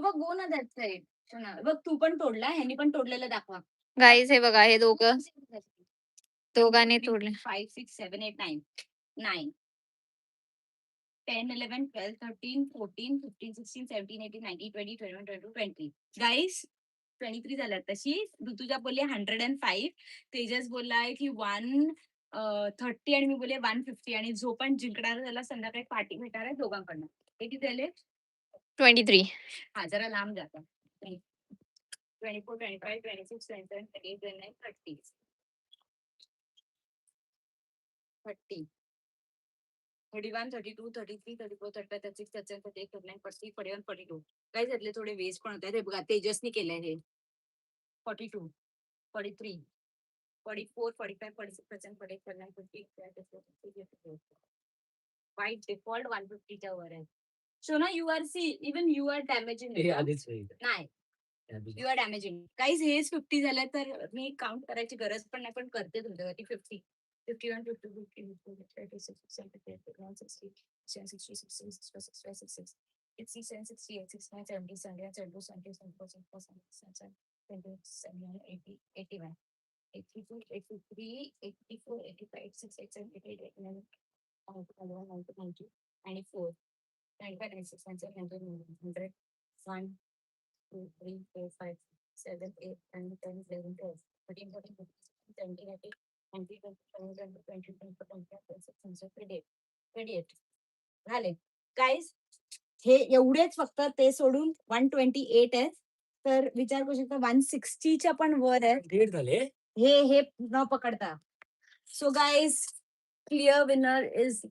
बघ गो ना that side. बघ तू पण तोडला, ह्यांनी पण तोडलेलं दाखवा. गाईज हे बघा, हे दोघांनी तोडले. 5, 6, 7, 8, 9. 9, 10, 11, 12, 13, 14, 15, 16, 17, 18, 19, 20, 21, 22, 23. गाईस 23 झाल्यात. तशी ऋतुजा बोलली 105, तेजस बोललाय की 130 आणि मी बोलले 150. आणि जो पण जिंकणार त्याला संध्याकाळी पार्टी भेटणार आहे दोघांकडनं. हे किती झाले? 23. हा जरा लांब जातात. 24, 25, 26, 27, 28, 29, 30. 30. 31, 32, 33, 34, 35, 36, 37, 38, 39, 40, 41, 42. काय झाले थोडे वेस्ट पण होत आहेत. हे बघा तेजसनी केलंय हे. 42, 43, 44, 45, 46, 48, 49, 50, 51, वाईट डिफॉल्ट 150 च्या वर आहे. शोना you are see even you are damaging. नाही यू आर डॅमेजिंग. काहीच हेच 50 झालं तर मी काउंट करायची गरज पण नाही, पण करते तुमच्यासाठी 50. 51, 52, 53, 56, 57, 58, 60, 60, 60, 61, 66, 67, 68, 69, 70, 71, 72, 73, 74, 75, 76, 77, 80, 81, 82, 83, 84, 85, 86, 87, 88, 89, 91, 92, 93, 94, 95, 96, 97, 98, 100, 1, 2, 3, 4, 5, 7, 8, 9, 10, 11, 12, 13, 14, 15, 16, 17, 18, 19, 20, 21, 22, 23, 24, 25, 26, 27, 28, 28. झाले. गाईज हे एवढेच फक्त, ते सोडून 128 आहे. तर विचार करू शकता 160च्या पण वर आहे. झाले हे न पकडता. So guys clear winner is